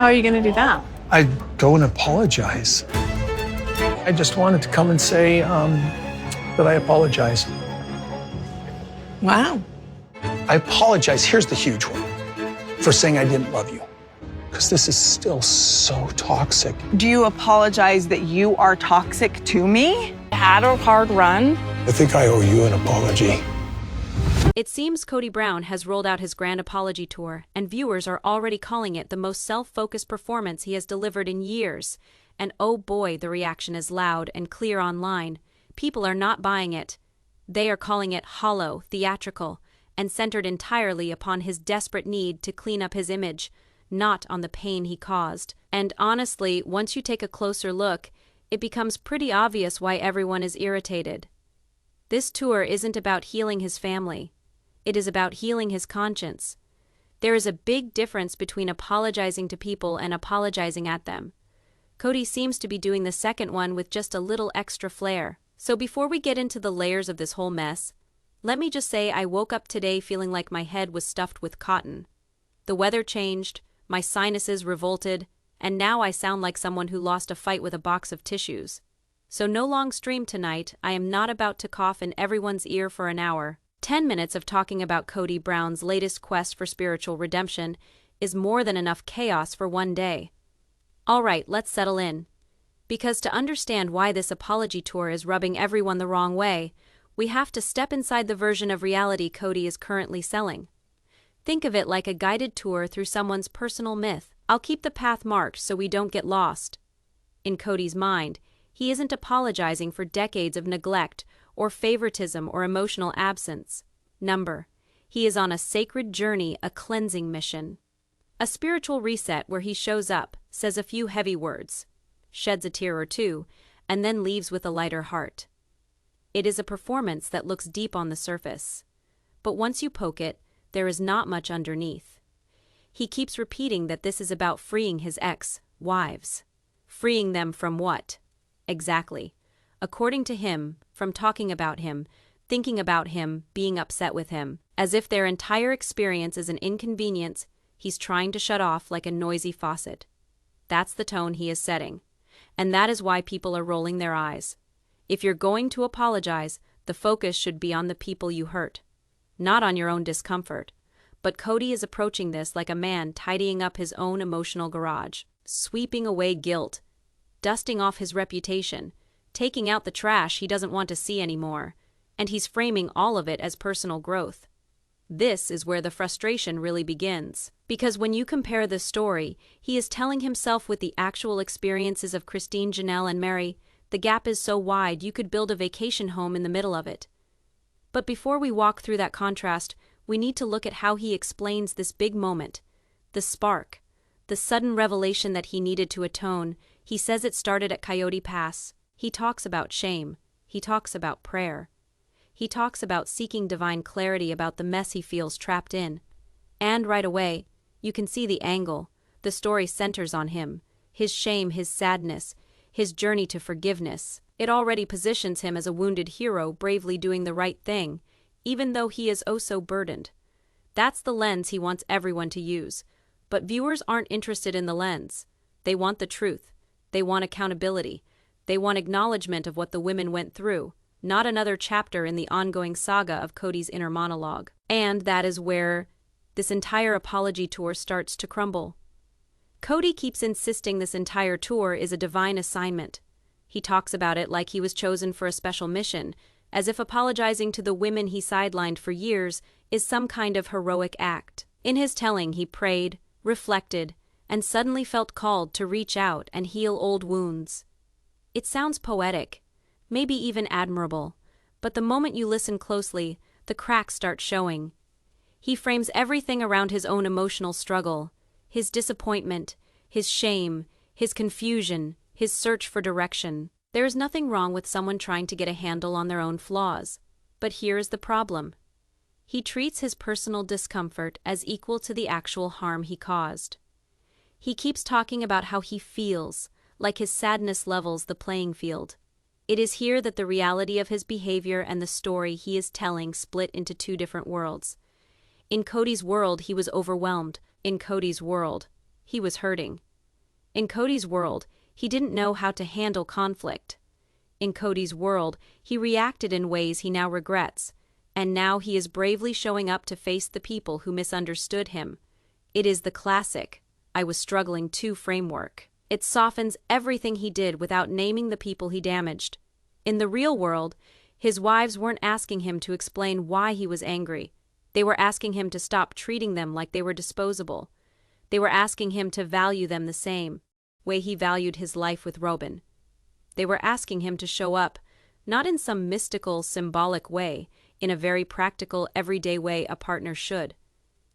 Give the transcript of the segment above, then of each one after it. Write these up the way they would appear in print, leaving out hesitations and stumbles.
How are you going to do that? I'd go and apologize. I just wanted to come and say that I apologize. Wow. I apologize, here's the huge one, for saying I didn't love you. Because this is still so toxic. Do you apologize that you are toxic to me? Had a hard run. I think I owe you an apology. It seems Kody Brown has rolled out his grand apology tour, and viewers are already calling it the most self-focused performance he has delivered in years. And oh boy, the reaction is loud and clear online. People are not buying it. They are calling it hollow, theatrical, and centered entirely upon his desperate need to clean up his image, not on the pain he caused. And honestly, once you take a closer look, it becomes pretty obvious why everyone is irritated. This tour isn't about healing his family. It is about healing his conscience. There is a big difference between apologizing to people and apologizing at them. Kody seems to be doing the second one with just a little extra flair. So before we get into the layers of this whole mess, let me just say I woke up today feeling like my head was stuffed with cotton. The weather changed, my sinuses revolted, and now I sound like someone who lost a fight with a box of tissues. So no long stream tonight. I am not about to cough in everyone's ear for an hour. 10 minutes of talking about Kody Brown's latest quest for spiritual redemption is more than enough chaos for one day. All right, let's settle in. Because to understand why this apology tour is rubbing everyone the wrong way, we have to step inside the version of reality Kody is currently selling. Think of it like a guided tour through someone's personal myth. I'll keep the path marked so we don't get lost. In Kody's mind, he isn't apologizing for decades of neglect or favoritism or emotional absence. He is on a sacred journey, a cleansing mission. A spiritual reset where he shows up, says a few heavy words, sheds a tear or two, and then leaves with a lighter heart. It is a performance that looks deep on the surface. But once you poke it, there is not much underneath. He keeps repeating that this is about freeing his ex-wives. Freeing them from what? Exactly. According to him, from talking about him, thinking about him, being upset with him, as if their entire experience is an inconvenience he's trying to shut off like a noisy faucet. That's the tone he is setting. And that is why people are rolling their eyes. If you're going to apologize, the focus should be on the people you hurt, not on your own discomfort. But Kody is approaching this like a man tidying up his own emotional garage, sweeping away guilt, dusting off his reputation, taking out the trash he doesn't want to see anymore, and he's framing all of it as personal growth. This is where the frustration really begins. Because when you compare this story, he is telling himself with the actual experiences of Christine, Janelle, and Meri, the gap is so wide you could build a vacation home in the middle of it. But before we walk through that contrast, we need to look at how he explains this big moment, the spark, the sudden revelation that he needed to atone. He says it started at Coyote Pass. He talks about shame. He talks about prayer. He talks about seeking divine clarity about the mess he feels trapped in. And right away, you can see the angle. The story centers on him, his shame, his sadness, his journey to forgiveness. It already positions him as a wounded hero bravely doing the right thing, even though he is oh so burdened. That's the lens he wants everyone to use. But viewers aren't interested in the lens. They want the truth. They want accountability. They want acknowledgement of what the women went through, not another chapter in the ongoing saga of Kody's inner monologue. And that is where this entire apology tour starts to crumble. Kody keeps insisting this entire tour is a divine assignment. He talks about it like he was chosen for a special mission, as if apologizing to the women he sidelined for years is some kind of heroic act. In his telling, he prayed, reflected, and suddenly felt called to reach out and heal old wounds. It sounds poetic, maybe even admirable, but the moment you listen closely, the cracks start showing. He frames everything around his own emotional struggle, his disappointment, his shame, his confusion, his search for direction. There is nothing wrong with someone trying to get a handle on their own flaws, but here is the problem. He treats his personal discomfort as equal to the actual harm he caused. He keeps talking about how he feels, like his sadness levels the playing field. It is here that the reality of his behavior and the story he is telling split into two different worlds. In Kody's world, he was overwhelmed. In Kody's world, he was hurting. In Cody's world, he didn't know how to handle conflict. In Cody's world, he reacted in ways he now regrets, and now he is bravely showing up to face the people who misunderstood him. It is the classic, "I was struggling too" framework. It softens everything he did without naming the people he damaged. In the real world, his wives weren't asking him to explain why he was angry. They were asking him to stop treating them like they were disposable. They were asking him to value them the same way he valued his life with Robyn. They were asking him to show up, not in some mystical, symbolic way, in a very practical, everyday way a partner should.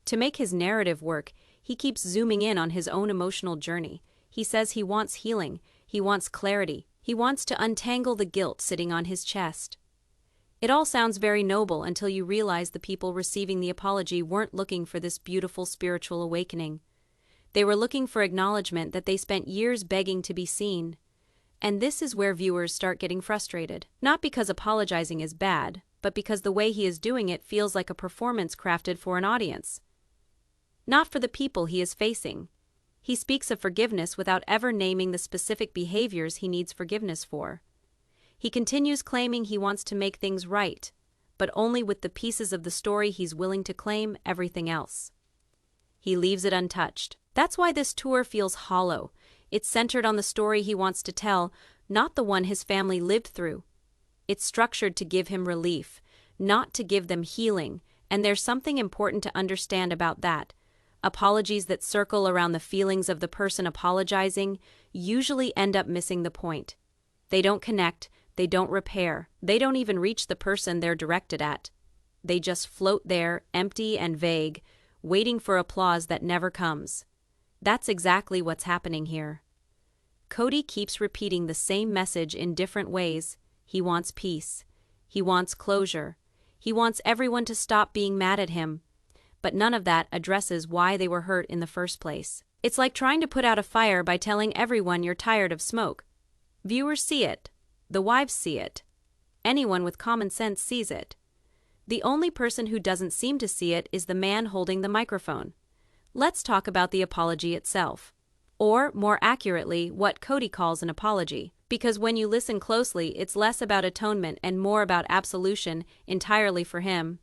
To make his narrative work, he keeps zooming in on his own emotional journey. He says he wants healing, he wants clarity, he wants to untangle the guilt sitting on his chest. It all sounds very noble until you realize the people receiving the apology weren't looking for this beautiful spiritual awakening. They were looking for acknowledgement that they spent years begging to be seen. And this is where viewers start getting frustrated. Not because apologizing is bad, but because the way he is doing it feels like a performance crafted for an audience. Not for the people he is facing. He speaks of forgiveness without ever naming the specific behaviors he needs forgiveness for. He continues claiming he wants to make things right, but only with the pieces of the story he's willing to claim everything else. He leaves it untouched. That's why this tour feels hollow. It's centered on the story he wants to tell, not the one his family lived through. It's structured to give him relief, not to give them healing, and there's something important to understand about that. Apologies that circle around the feelings of the person apologizing usually end up missing the point. They don't connect, they don't repair, they don't even reach the person they're directed at. They just float there, empty and vague, waiting for applause that never comes. That's exactly what's happening here. Cody keeps repeating the same message in different ways. He wants peace. He wants closure. He wants everyone to stop being mad at him. But none of that addresses why they were hurt in the first place. It's like trying to put out a fire by telling everyone you're tired of smoke. Viewers see it. The wives see it. Anyone with common sense sees it. The only person who doesn't seem to see it is the man holding the microphone. Let's talk about the apology itself. Or, more accurately, what Cody calls an apology. Because when you listen closely, it's less about atonement and more about absolution entirely for him.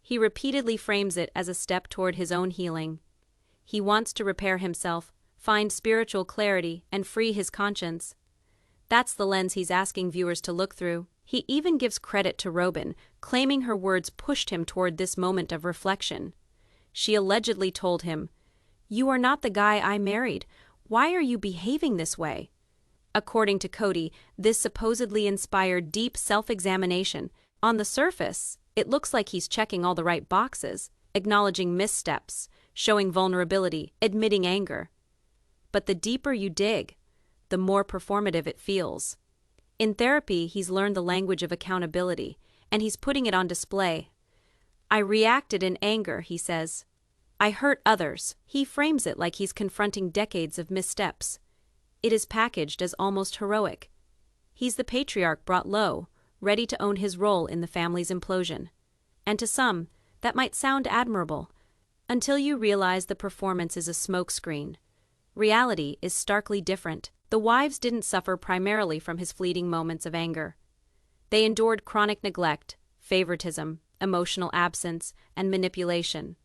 He repeatedly frames it as a step toward his own healing. He wants to repair himself, find spiritual clarity, and free his conscience. That's the lens he's asking viewers to look through. He even gives credit to Robyn, claiming her words pushed him toward this moment of reflection. She allegedly told him, "You are not the guy I married. Why are you behaving this way?" According to Cody, this supposedly inspired deep self-examination. On the surface, it looks like he's checking all the right boxes, acknowledging missteps, showing vulnerability, admitting anger. But the deeper you dig, the more performative it feels. In therapy, he's learned the language of accountability, and he's putting it on display. "I reacted in anger," he says. "I hurt others." He frames it like he's confronting decades of missteps. It is packaged as almost heroic. He's the patriarch brought low, ready to own his role in the family's implosion. And to some, that might sound admirable, until you realize the performance is a smokescreen. Reality is starkly different. The wives didn't suffer primarily from his fleeting moments of anger. They endured chronic neglect, favoritism, emotional absence, and manipulation.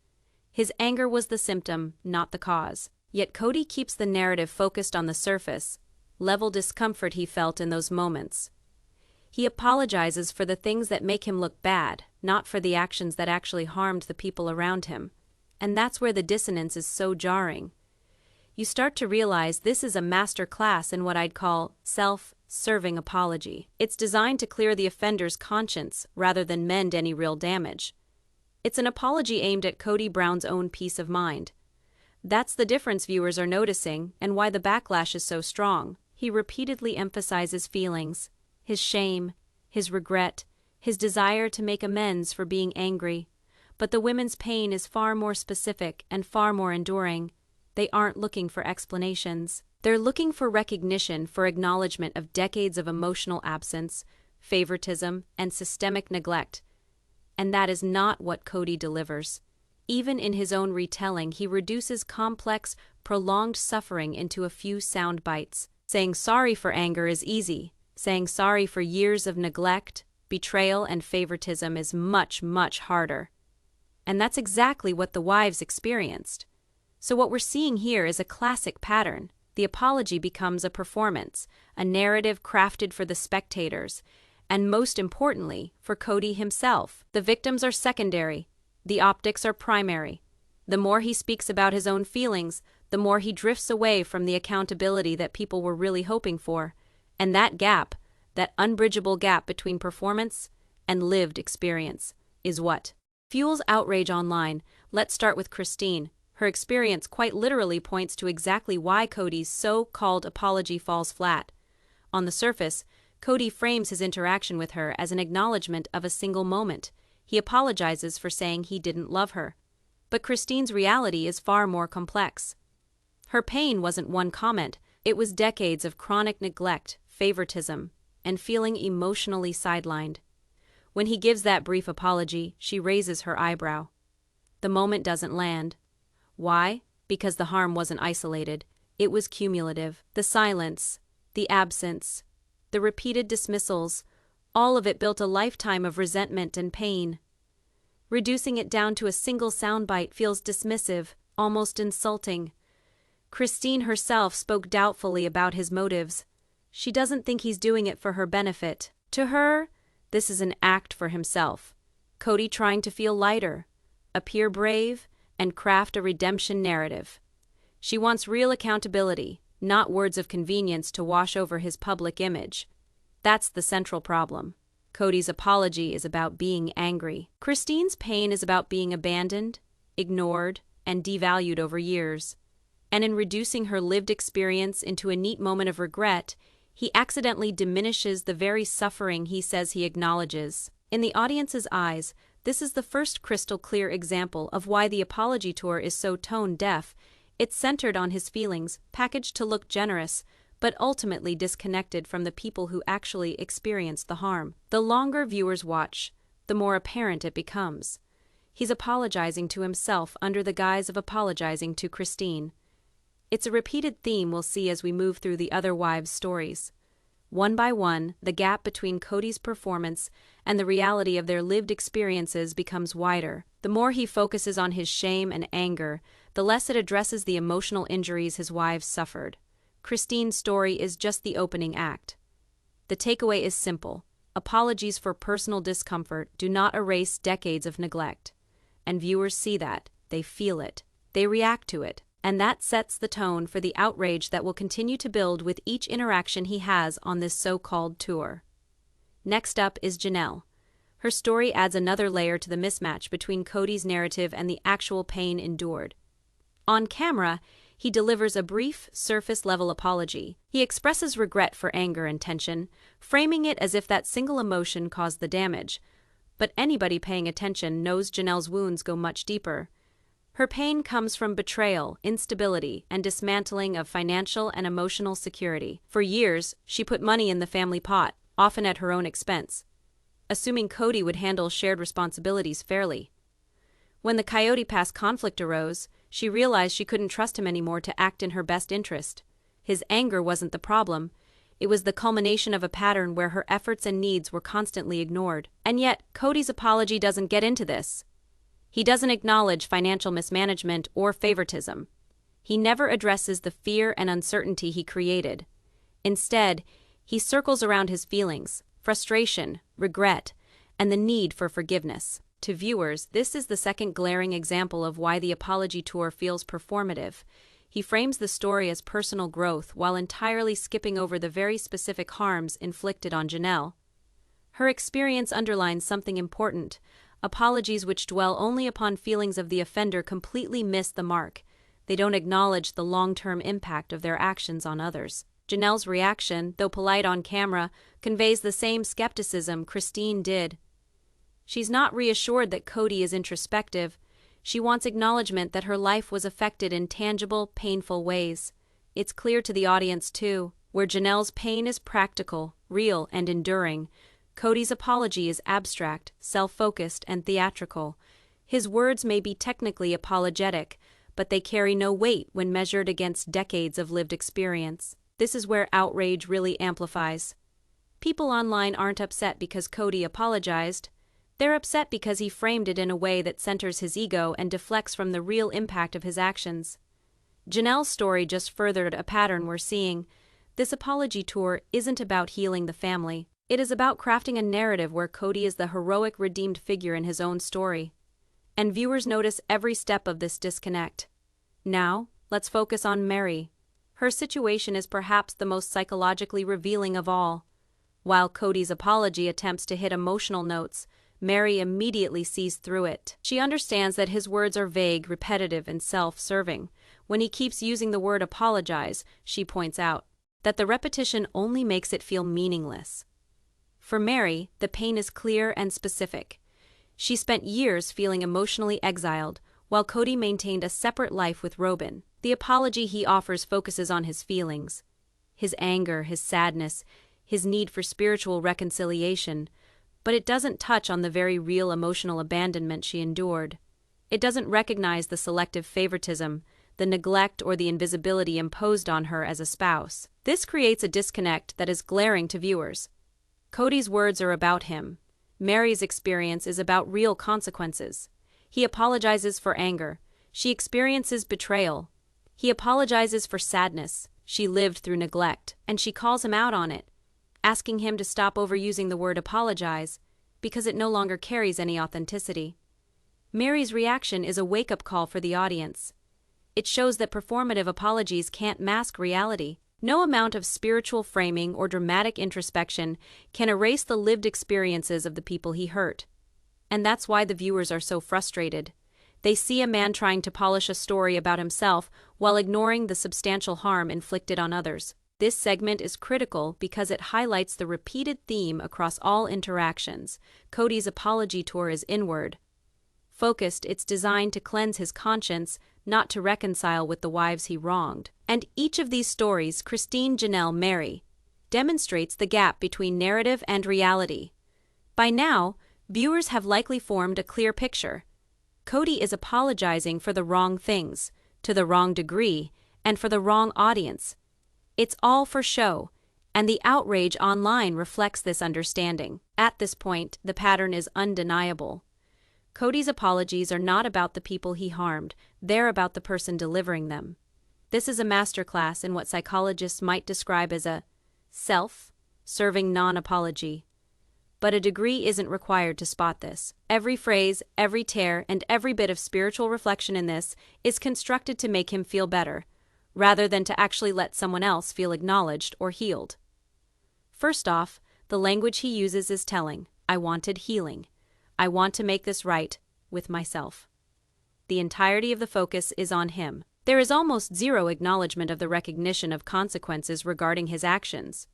His anger was the symptom, not the cause. Yet Cody keeps the narrative focused on the surface level discomfort he felt in those moments. He apologizes for the things that make him look bad, not for the actions that actually harmed the people around him. And that's where the dissonance is so jarring. You start to realize this is a master class in what I'd call self-serving apology. It's designed to clear the offender's conscience rather than mend any real damage. It's an apology aimed at Kody Brown's own peace of mind. That's the difference viewers are noticing and why the backlash is so strong. He repeatedly emphasizes feelings, his shame, his regret, his desire to make amends for being angry. But the women's pain is far more specific and far more enduring. They aren't looking for explanations. They're looking for recognition, for acknowledgement of decades of emotional absence, favoritism, and systemic neglect. And that is not what Cody delivers. Even in his own retelling, he reduces complex, prolonged suffering into a few sound bites. Saying sorry for anger is easy. Saying sorry for years of neglect, betrayal, and favoritism is much, much harder. And that's exactly what the wives experienced. So what we're seeing here is a classic pattern. The apology becomes a performance, a narrative crafted for the spectators, and most importantly, for Cody himself. The victims are secondary. The optics are primary. The more he speaks about his own feelings, the more he drifts away from the accountability that people were really hoping for. And that gap, that unbridgeable gap between performance and lived experience, is what fuels outrage online. Let's start with Christine. Her experience quite literally points to exactly why Cody's so-called apology falls flat. On the surface, Cody frames his interaction with her as an acknowledgement of a single moment. He apologizes for saying he didn't love her. But Christine's reality is far more complex. Her pain wasn't one comment, it was decades of chronic neglect, favoritism, and feeling emotionally sidelined. When he gives that brief apology, she raises her eyebrow. The moment doesn't land. Why? Because the harm wasn't isolated. It was cumulative. The silence, the absence, the repeated dismissals, all of it built a lifetime of resentment and pain. Reducing it down to a single soundbite feels dismissive, almost insulting. Christine herself spoke doubtfully about his motives. She doesn't think he's doing it for her benefit. To her, this is an act for himself. Cody trying to feel lighter, appear brave, and craft a redemption narrative. She wants real accountability, not words of convenience to wash over his public image. That's the central problem. Cody's apology is about being angry. Christine's pain is about being abandoned, ignored, and devalued over years. And in reducing her lived experience into a neat moment of regret, he accidentally diminishes the very suffering he says he acknowledges. In the audience's eyes, this is the first crystal-clear example of why the apology tour is so tone-deaf. It's centered on his feelings, packaged to look generous, but ultimately disconnected from the people who actually experienced the harm. The longer viewers watch, the more apparent it becomes. He's apologizing to himself under the guise of apologizing to Christine. It's a repeated theme we'll see as we move through the other wives' stories. One by one, the gap between Cody's performance and the reality of their lived experiences becomes wider. The more he focuses on his shame and anger, the less it addresses the emotional injuries his wives suffered. Christine's story is just the opening act. The takeaway is simple. Apologies for personal discomfort do not erase decades of neglect. And viewers see that, they feel it, they react to it. And that sets the tone for the outrage that will continue to build with each interaction he has on this so-called tour. Next up is Janelle. Her story adds another layer to the mismatch between Cody's narrative and the actual pain endured. On camera, he delivers a brief, surface-level apology. He expresses regret for anger and tension, framing it as if that single emotion caused the damage. But anybody paying attention knows Janelle's wounds go much deeper. Her pain comes from betrayal, instability, and dismantling of financial and emotional security. For years, she put money in the family pot, often at her own expense, assuming Cody would handle shared responsibilities fairly. When the Coyote Pass conflict arose, she realized she couldn't trust him anymore to act in her best interest. His anger wasn't the problem. It was the culmination of a pattern where her efforts and needs were constantly ignored. And yet, Cody's apology doesn't get into this. He doesn't acknowledge financial mismanagement or favoritism. He never addresses the fear and uncertainty he created. Instead, he circles around his feelings, frustration, regret, and the need for forgiveness. To viewers, this is the second glaring example of why the apology tour feels performative. He frames the story as personal growth while entirely skipping over the very specific harms inflicted on Janelle. Her experience underlines something important. Apologies which dwell only upon feelings of the offender completely miss the mark. They don't acknowledge the long-term impact of their actions on others. Janelle's reaction, though polite on camera, conveys the same skepticism Christine did. She's not reassured that Cody is introspective. She wants acknowledgement that her life was affected in tangible, painful ways. It's clear to the audience, too, where Janelle's pain is practical, real, and enduring. Cody's apology is abstract, self-focused, and theatrical. His words may be technically apologetic, but they carry no weight when measured against decades of lived experience. This is where outrage really amplifies. People online aren't upset because Cody apologized. They're upset because he framed it in a way that centers his ego and deflects from the real impact of his actions. Janelle's story just furthered a pattern we're seeing. This apology tour isn't about healing the family. It is about crafting a narrative where Cody is the heroic, redeemed figure in his own story. And viewers notice every step of this disconnect. Now, let's focus on Meri. Her situation is perhaps the most psychologically revealing of all. While Cody's apology attempts to hit emotional notes, Meri immediately sees through it. She understands that his words are vague, repetitive, and self-serving. When he keeps using the word apologize, she points out that the repetition only makes it feel meaningless. For Meri, the pain is clear and specific. She spent years feeling emotionally exiled, while Cody maintained a separate life with Robyn. The apology he offers focuses on his feelings, his anger, his sadness, his need for spiritual reconciliation, but it doesn't touch on the very real emotional abandonment she endured. It doesn't recognize the selective favoritism, the neglect, or the invisibility imposed on her as a spouse. This creates a disconnect that is glaring to viewers. Cody's words are about him. Meri's experience is about real consequences. He apologizes for anger. She experiences betrayal. He apologizes for sadness. She lived through neglect, and she calls him out on it, asking him to stop overusing the word apologize because it no longer carries any authenticity. Meri's reaction is a wake-up call for the audience. It shows that performative apologies can't mask reality. No amount of spiritual framing or dramatic introspection can erase the lived experiences of the people he hurt. And that's why the viewers are so frustrated. They see a man trying to polish a story about himself while ignoring the substantial harm inflicted on others. This segment is critical because it highlights the repeated theme across all interactions. Cody's apology tour is inward focused. It's designed to cleanse his conscience, not to reconcile with the wives he wronged. And each of these stories, Christine, Janelle, Meri, demonstrates the gap between narrative and reality. By now, viewers have likely formed a clear picture. Cody is apologizing for the wrong things, to the wrong degree, and for the wrong audience. It's all for show, and the outrage online reflects this understanding. At this point, the pattern is undeniable. Cody's apologies are not about the people he harmed, they're about the person delivering them. This is a masterclass in what psychologists might describe as a self-serving non-apology. But a degree isn't required to spot this. Every phrase, every tear, and every bit of spiritual reflection in this is constructed to make him feel better, rather than to actually let someone else feel acknowledged or healed. First off, the language he uses is telling. I wanted healing. I want to make this right with myself. The entirety of the focus is on him. There is almost zero acknowledgement of the recognition of consequences regarding his actions.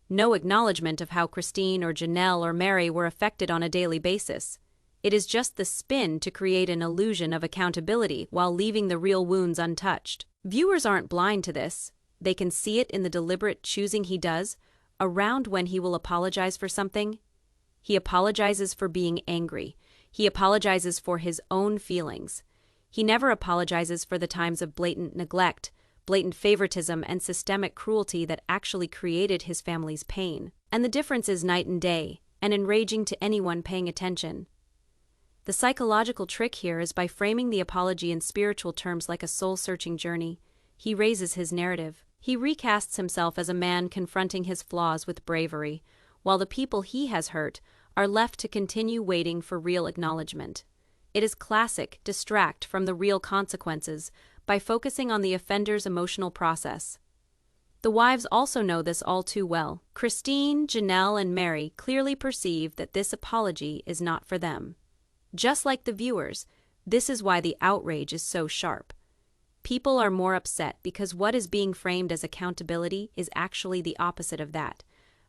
No acknowledgement of how Christine or Janelle or Meri were affected on a daily basis. It is just the spin to create an illusion of accountability while leaving the real wounds untouched. Viewers aren't blind to this. They can see it in the deliberate choosing he does around when he will apologize for something. He apologizes for being angry. He apologizes for his own feelings. He never apologizes for the times of blatant neglect, blatant favoritism, and systemic cruelty that actually created his family's pain. And the difference is night and day, and enraging to anyone paying attention. The psychological trick here is by framing the apology in spiritual terms like a soul-searching journey, he raises his narrative. He recasts himself as a man confronting his flaws with bravery, while the people he has hurt are left to continue waiting for real acknowledgement. It is classic distract from the real consequences by focusing on the offender's emotional process. The wives also know this all too well. Christine, Janelle, and Meri clearly perceive that this apology is not for them. Just like the viewers, this is why the outrage is so sharp. People are more upset because what is being framed as accountability is actually the opposite of that.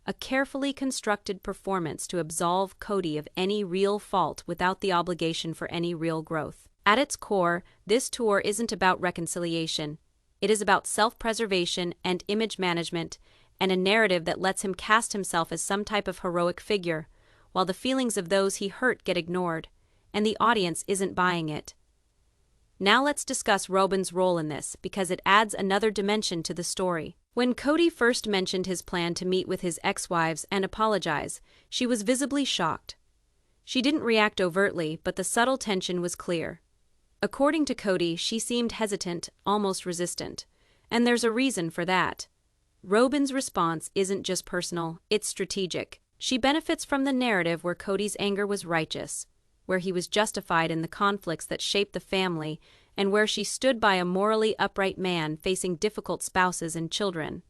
A carefully constructed performance to absolve Cody of any real fault without the obligation for any real growth. At its core, this tour isn't about reconciliation. It is about self-preservation and image management, and a narrative that lets him cast himself as some type of heroic figure, while the feelings of those he hurt get ignored. and the audience isn't buying it. Now let's discuss Robyn's role in this, because it adds another dimension to the story. When Cody first mentioned his plan to meet with his ex-wives and apologize, she was visibly shocked. She didn't react overtly, but the subtle tension was clear. According to Cody, she seemed hesitant, almost resistant. And there's a reason for that. Robyn's response isn't just personal, it's strategic. She benefits from the narrative where Cody's anger was righteous, where he was justified in the conflicts that shaped the family, and where she stood by a morally upright man facing difficult spouses and children.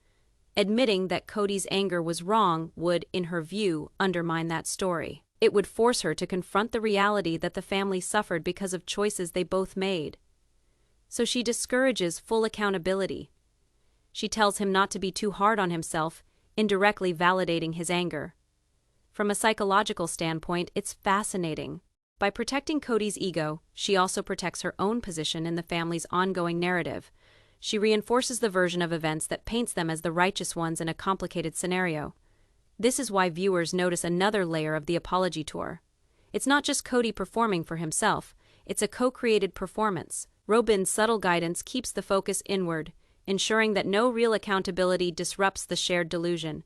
Admitting that Cody's anger was wrong would, in her view, undermine that story. It would force her to confront the reality that the family suffered because of choices they both made. So she discourages full accountability. She tells him not to be too hard on himself, indirectly validating his anger. From a psychological standpoint, it's fascinating. By protecting Cody's ego, she also protects her own position in the family's ongoing narrative. She reinforces the version of events that paints them as the righteous ones in a complicated scenario. This is why viewers notice another layer of the apology tour. It's not just Cody performing for himself, it's a co-created performance. Robyn's subtle guidance keeps the focus inward, ensuring that no real accountability disrupts the shared delusion.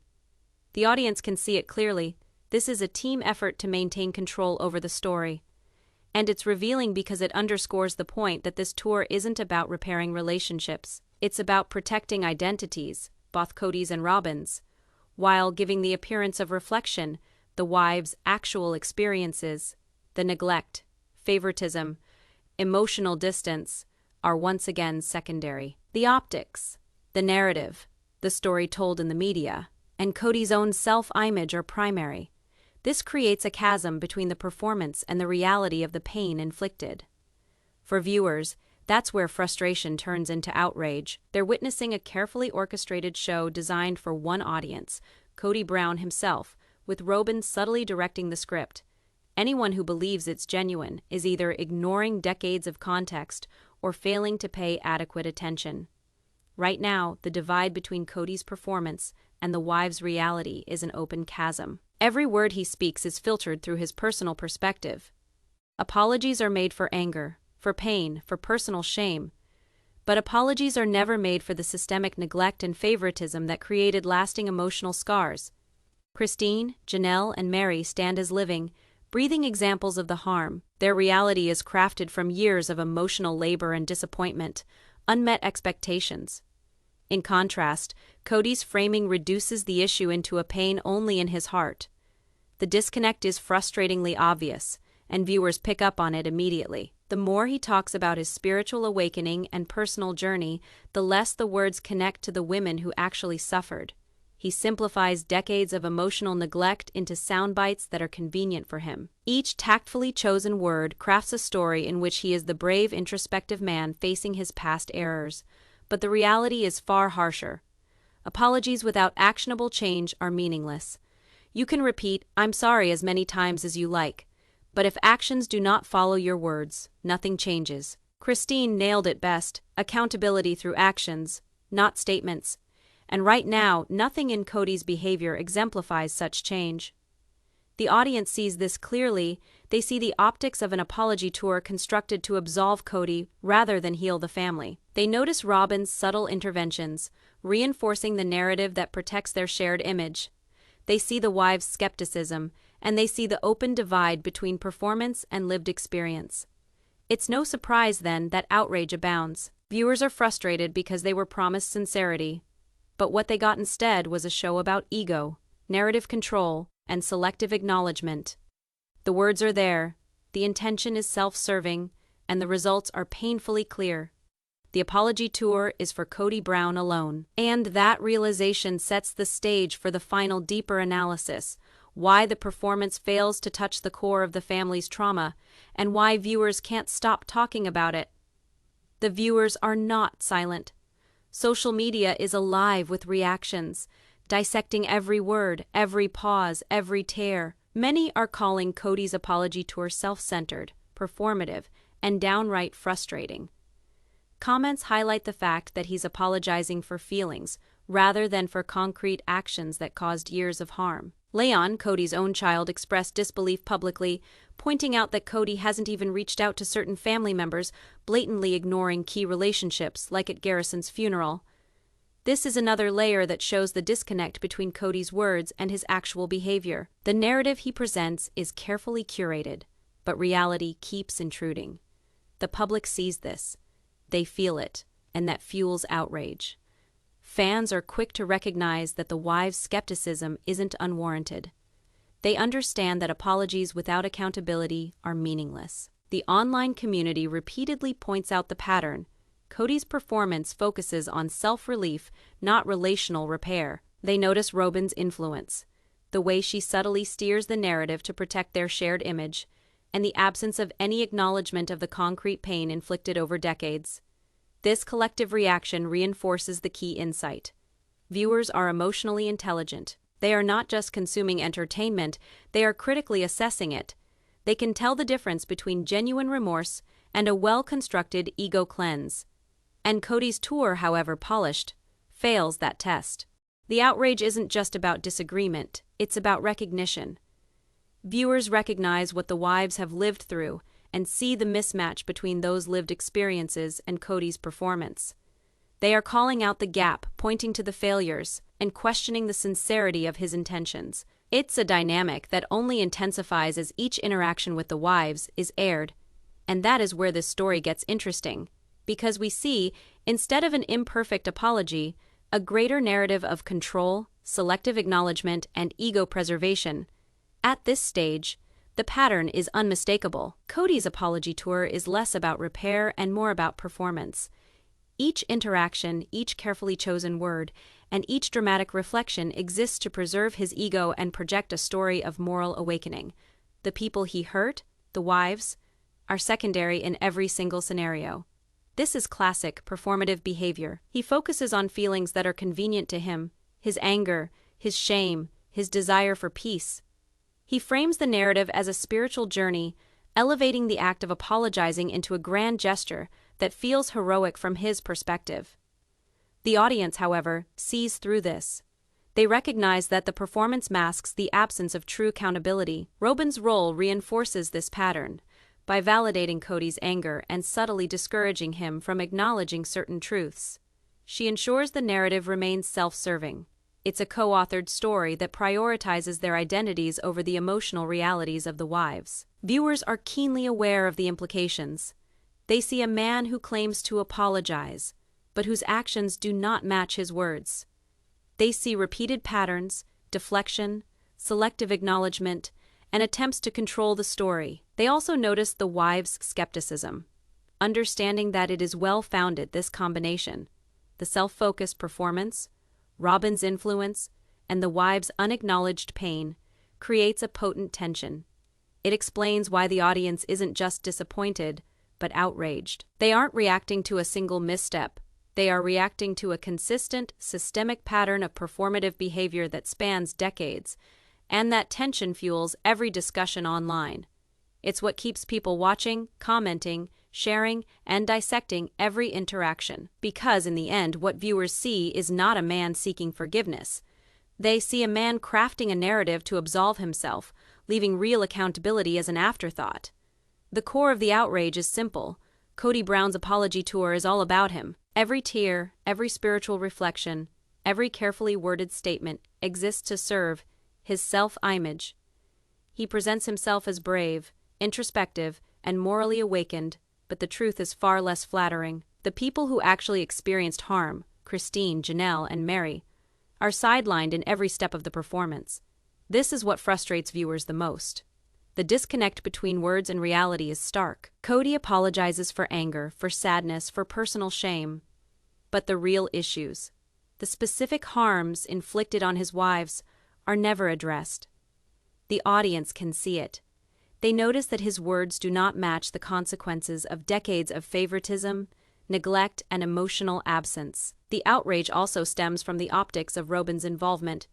The audience can see it clearly. This is a team effort to maintain control over the story. And it's revealing because it underscores the point that this tour isn't about repairing relationships. It's about protecting identities, both Cody's and Robyn's, while giving the appearance of reflection, the wives' actual experiences, the neglect, favoritism, emotional distance, are once again secondary. The optics, the narrative, the story told in the media, and Cody's own self-image are primary. This creates a chasm between the performance and the reality of the pain inflicted. For viewers, that's where frustration turns into outrage. They're witnessing a carefully orchestrated show designed for one audience, Kody Brown himself, with Robyn subtly directing the script. Anyone who believes it's genuine is either ignoring decades of context or failing to pay adequate attention. Right now, the divide between Cody's performance and the wives' reality is an open chasm. Every word he speaks is filtered through his personal perspective. Apologies are made for anger, for pain, for personal shame. But apologies are never made for the systemic neglect and favoritism that created lasting emotional scars. Christine, Janelle, and Meri stand as living, breathing examples of the harm. Their reality is crafted from years of emotional labor and disappointment, unmet expectations. In contrast, Cody's framing reduces the issue into a pain only in his heart. The disconnect is frustratingly obvious, and viewers pick up on it immediately. The more he talks about his spiritual awakening and personal journey, the less the words connect to the women who actually suffered. He simplifies decades of emotional neglect into sound bites that are convenient for him. Each tactfully chosen word crafts a story in which he is the brave, introspective man facing his past errors. But the reality is far harsher. Apologies without actionable change are meaningless. You can repeat, "I'm sorry," as many times as you like. But if actions do not follow your words, nothing changes. Christine nailed it best: accountability through actions, not statements. And right now, nothing in Cody's behavior exemplifies such change. The audience sees this clearly. They see the optics of an apology tour constructed to absolve Cody rather than heal the family. They notice Robyn's subtle interventions, reinforcing the narrative that protects their shared image. They see the wives' skepticism, and they see the open divide between performance and lived experience. It's no surprise, then, that outrage abounds. Viewers are frustrated because they were promised sincerity. But what they got instead was a show about ego, narrative control, and selective acknowledgement. The words are there, the intention is self-serving, and the results are painfully clear. The apology tour is for Kody Brown alone. And that realization sets the stage for the final deeper analysis: why the performance fails to touch the core of the family's trauma, and why viewers can't stop talking about it. The viewers are not silent. Social media is alive with reactions, dissecting every word, every pause, every tear. Many are calling Cody's apology tour self-centered, performative, and downright frustrating. Comments highlight the fact that he's apologizing for feelings, rather than for concrete actions that caused years of harm. Leon, Cody's own child, expressed disbelief publicly, pointing out that Cody hasn't even reached out to certain family members, blatantly ignoring key relationships, like at Garrison's funeral. This is another layer that shows the disconnect between Cody's words and his actual behavior. The narrative he presents is carefully curated, but reality keeps intruding. The public sees this, they feel it, and that fuels outrage. Fans are quick to recognize that the wives' skepticism isn't unwarranted. They understand that apologies without accountability are meaningless. The online community repeatedly points out the pattern. Cody's performance focuses on self-relief, not relational repair. They notice Robyn's influence, the way she subtly steers the narrative to protect their shared image, and the absence of any acknowledgement of the concrete pain inflicted over decades. This collective reaction reinforces the key insight. Viewers are emotionally intelligent. They are not just consuming entertainment, they are critically assessing it. They can tell the difference between genuine remorse and a well-constructed ego cleanse. And Cody's tour, however polished, fails that test. The outrage isn't just about disagreement, it's about recognition. Viewers recognize what the wives have lived through and see the mismatch between those lived experiences and Cody's performance. They are calling out the gap, pointing to the failures, and questioning the sincerity of his intentions. It's a dynamic that only intensifies as each interaction with the wives is aired, and that is where this story gets interesting, because we see, instead of an imperfect apology, a greater narrative of control, selective acknowledgement, and ego preservation. At this stage, the pattern is unmistakable. Cody's apology tour is less about repair and more about performance. Each interaction, each carefully chosen word, and each dramatic reflection exists to preserve his ego and project a story of moral awakening. The people he hurt, the wives, are secondary in every single scenario. This is classic performative behavior. He focuses on feelings that are convenient to him, his anger, his shame, his desire for peace. He frames the narrative as a spiritual journey, elevating the act of apologizing into a grand gesture that feels heroic from his perspective. The audience, however, sees through this. They recognize that the performance masks the absence of true accountability. Robyn's role reinforces this pattern by validating Cody's anger and subtly discouraging him from acknowledging certain truths. She ensures the narrative remains self-serving. It's a co-authored story that prioritizes their identities over the emotional realities of the wives. Viewers are keenly aware of the implications. They see a man who claims to apologize, but whose actions do not match his words. They see repeated patterns, deflection, selective acknowledgement, and attempts to control the story. They also notice the wives' skepticism, understanding that it is well-founded. This combination, the self-focused performance, Robyn's influence, and the wives' unacknowledged pain, creates a potent tension. It explains why the audience isn't just disappointed, but outraged. They aren't reacting to a single misstep. They are reacting to a consistent, systemic pattern of performative behavior that spans decades, and that tension fuels every discussion online. It's what keeps people watching, commenting, sharing, and dissecting every interaction. Because in the end, what viewers see is not a man seeking forgiveness. They see a man crafting a narrative to absolve himself, leaving real accountability as an afterthought. The core of the outrage is simple. Kody Brown's apology tour is all about him. Every tear, every spiritual reflection, every carefully worded statement exists to serve his self-image. He presents himself as brave, introspective, and morally awakened, but the truth is far less flattering. The people who actually experienced harm, Christine, Janelle, and Meri, are sidelined in every step of the performance. This is what frustrates viewers the most. The disconnect between words and reality is stark. Cody apologizes for anger, for sadness, for personal shame. But the real issues, the specific harms inflicted on his wives, are never addressed. The audience can see it. They notice that his words do not match the consequences of decades of favoritism, neglect, and emotional absence. The outrage also stems from the optics of Robyn's involvement.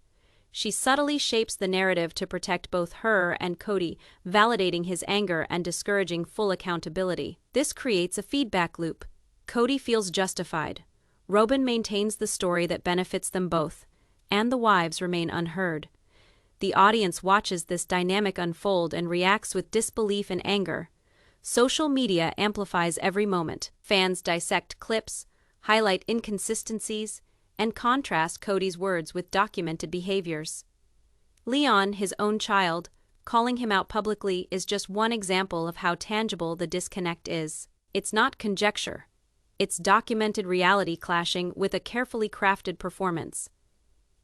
She subtly shapes the narrative to protect both her and Cody, validating his anger and discouraging full accountability. This creates a feedback loop. Cody feels justified. Robyn maintains the story that benefits them both, and the wives remain unheard. The audience watches this dynamic unfold and reacts with disbelief and anger. Social media amplifies every moment. Fans dissect clips, highlight inconsistencies, and contrast Kody's words with documented behaviors. Leon, his own child, calling him out publicly is just one example of how tangible the disconnect is. It's not conjecture. It's documented reality clashing with a carefully crafted performance.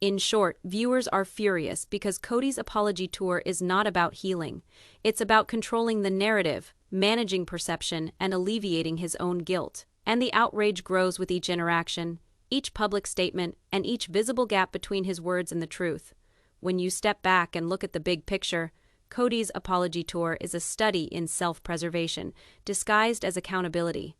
In short, viewers are furious because Kody's apology tour is not about healing. It's about controlling the narrative, managing perception, and alleviating his own guilt. And the outrage grows with each interaction, each public statement, and each visible gap between his words and the truth. When you step back and look at the big picture, Kody's apology tour is a study in self-preservation, disguised as accountability.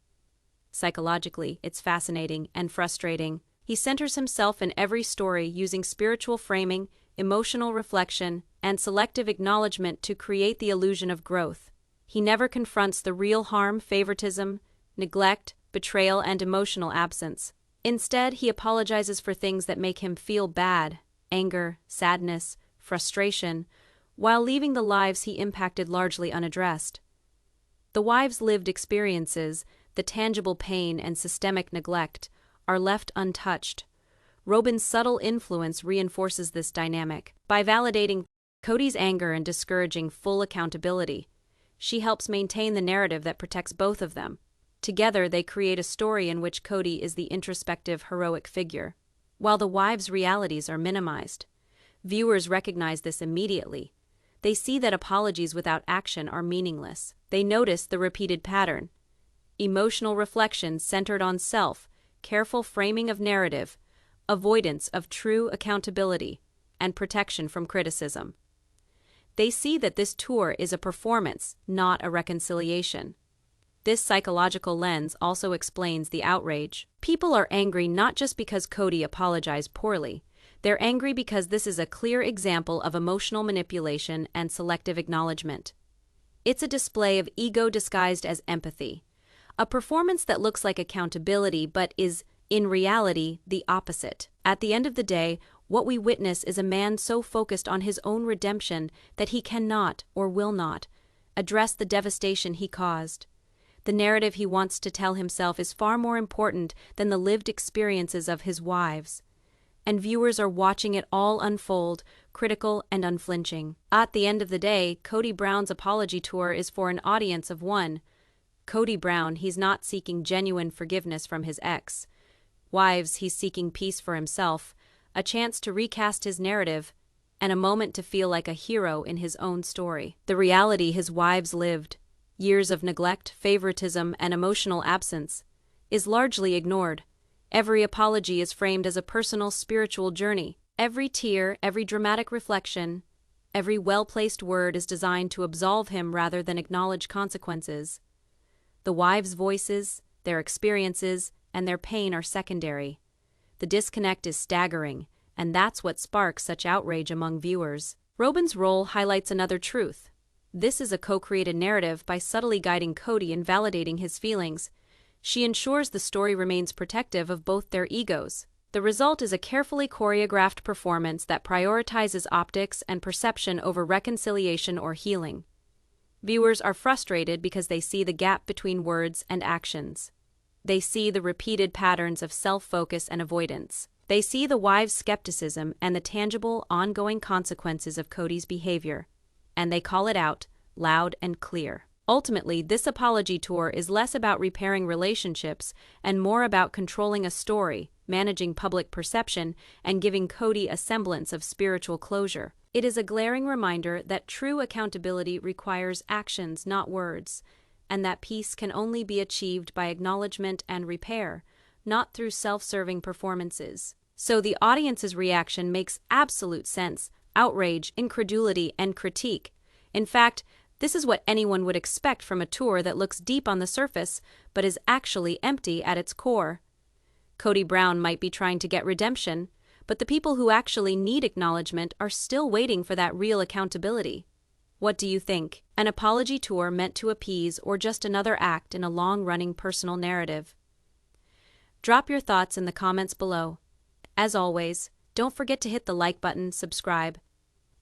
Psychologically, it's fascinating and frustrating. He centers himself in every story using spiritual framing, emotional reflection, and selective acknowledgement to create the illusion of growth. He never confronts the real harm, favoritism, neglect, betrayal, and emotional absence. Instead, he apologizes for things that make him feel bad, anger, sadness, frustration, while leaving the lives he impacted largely unaddressed. The wives' lived experiences, the tangible pain and systemic neglect, are left untouched. Robyn's subtle influence reinforces this dynamic. By validating Kody's anger and discouraging full accountability, she helps maintain the narrative that protects both of them. Together, they create a story in which Kody is the introspective, heroic figure, while the wives' realities are minimized. Viewers recognize this immediately. They see that apologies without action are meaningless. They notice the repeated pattern: emotional reflection centered on self, careful framing of narrative, avoidance of true accountability, and protection from criticism. They see that this tour is a performance, not a reconciliation. This psychological lens also explains the outrage. People are angry not just because Kody apologized poorly. They're angry because this is a clear example of emotional manipulation and selective acknowledgement. It's a display of ego disguised as empathy. A performance that looks like accountability but is, in reality, the opposite. At the end of the day, what we witness is a man so focused on his own redemption that he cannot, or will not, address the devastation he caused. The narrative he wants to tell himself is far more important than the lived experiences of his wives. And viewers are watching it all unfold, critical and unflinching. At the end of the day, Kody Brown's apology tour is for an audience of one. Kody Brown, he's not seeking genuine forgiveness from his ex. Wives, he's seeking peace for himself, a chance to recast his narrative, and a moment to feel like a hero in his own story. The reality his wives lived, years of neglect, favoritism, and emotional absence, is largely ignored. Every apology is framed as a personal spiritual journey. Every tear, every dramatic reflection, every well-placed word is designed to absolve him rather than acknowledge consequences. The wives' voices, their experiences, and their pain are secondary. The disconnect is staggering, and that's what sparks such outrage among viewers. Robyn's role highlights another truth. This is a co-created narrative. By subtly guiding Kody and validating his feelings, she ensures the story remains protective of both their egos. The result is a carefully choreographed performance that prioritizes optics and perception over reconciliation or healing. Viewers are frustrated because they see the gap between words and actions. They see the repeated patterns of self-focus and avoidance. They see the wives' skepticism and the tangible, ongoing consequences of Kody's behavior, and they call it out, loud and clear. Ultimately, this apology tour is less about repairing relationships and more about controlling a story, managing public perception, and giving Kody a semblance of spiritual closure. It is a glaring reminder that true accountability requires actions, not words, and that peace can only be achieved by acknowledgement and repair, not through self-serving performances. So the audience's reaction makes absolute sense: outrage, incredulity, and critique. In fact, this is what anyone would expect from a tour that looks deep on the surface but is actually empty at its core. Kody Brown might be trying to get redemption, but the people who actually need acknowledgement are still waiting for that real accountability. What do you think? An apology tour meant to appease, or just another act in a long-running personal narrative? Drop your thoughts in the comments below. As always, don't forget to hit the like button, subscribe,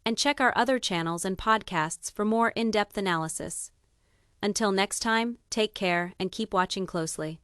and check our other channels and podcasts for more in-depth analysis. Until next time, take care and keep watching closely.